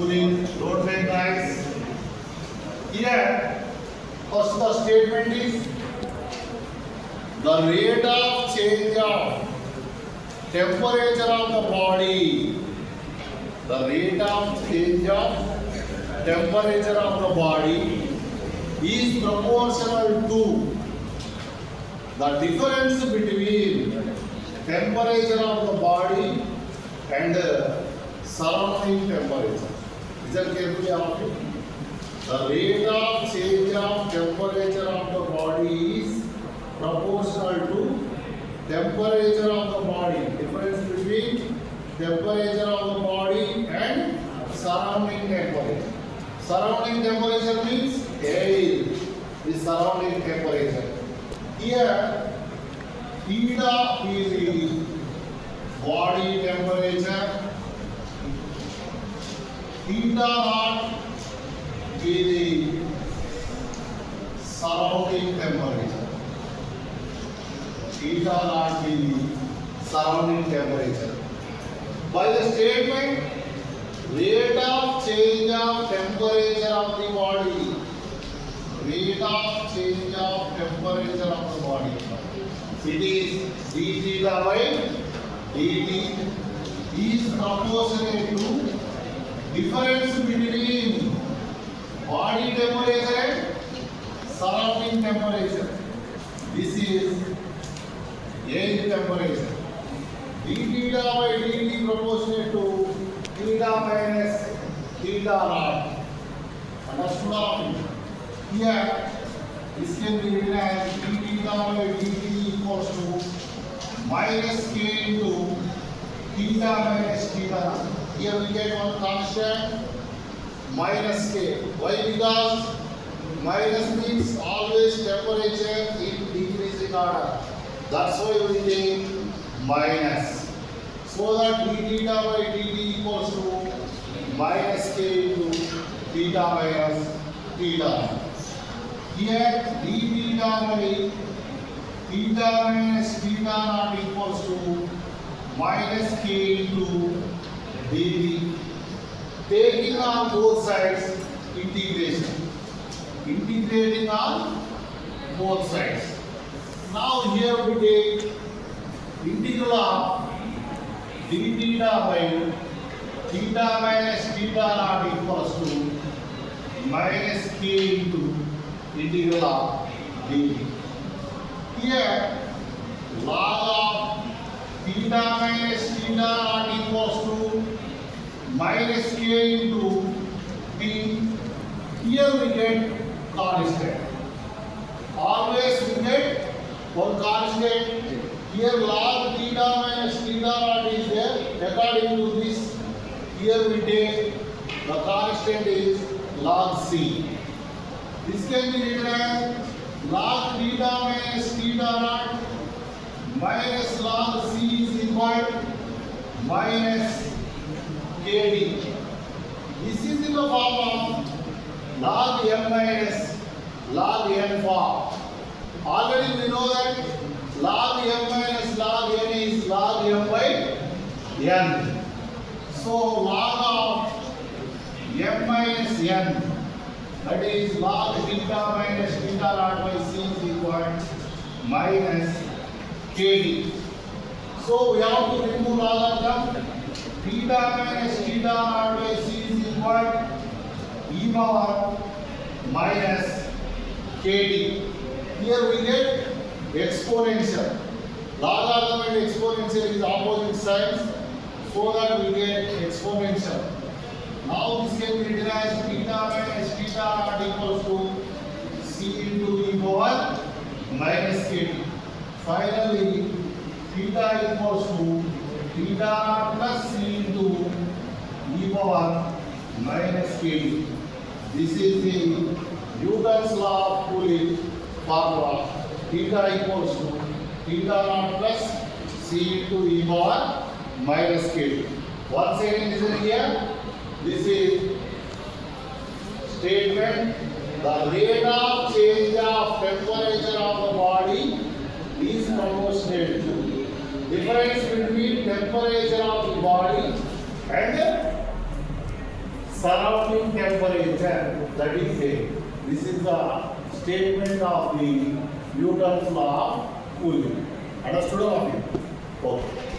cooling, road way guys. Here, first the statement is the rate of change of temperature of the body. The rate of change of temperature of the body is proportional to the difference between temperature of the body and surrounding temperature. Listen carefully about it. The rate of change of temperature of the body is proportional to temperature of the body. Difference between temperature of the body and surrounding temperature. Surrounding temperature means air is surrounding temperature. Here, theta is the body temperature. Theta naught is the surrounding temperature. Theta naught is the surrounding temperature. By the statement, rate of change of temperature of the body. Rate of change of temperature of the body. It is d theta by dt is proportionate to difference between body temperature and surrounding temperature. This is air temperature. D theta by dt proportionate to theta minus theta naught. Understood? Here, this can be written as d theta by dt equals to minus k into theta minus theta naught. Here we get one constant minus k. Why? Because minus means always temperature in decreasing order. That's why we take minus. So that d theta by dt equals to minus k into theta minus theta. Here d theta by theta minus theta naught equals to minus k into dt. Taking on both sides, integration. Integrating on both sides. Now here we take integral of d theta by theta minus theta naught equals to minus k into integral of dt. Here log of theta minus theta naught equals to minus k into t. Here we get constant. Always we get one constant. Here log theta minus theta naught is there. According to this, here we take the constant is log c. This can be written as log theta minus theta naught minus log c is equal to minus kd. This is in the form of log m minus log n form. Already we know that log m minus log n is log m by n. So log of m minus n, that is log theta minus theta naught by c is equal to minus kd. So we have to remove logarithm. Theta minus theta naught by c is equal to e power minus kd. Here we get exponential. Logarithm and exponential is opposite sides, so that we get exponential. Now this can be written as theta minus theta naught equals to c into e power minus kd. Finally, theta equals to theta naught plus c into e power minus kd. This is the Newton's law of cooling formula. Theta equals to theta naught plus c into e power minus kd. Once again listen here. This is statement. The rate of change of temperature of the body is proportional to difference between temperature of the body and surrounding temperature, that is A. This is the statement of the Newton's law of cooling. Understood or not? Okay.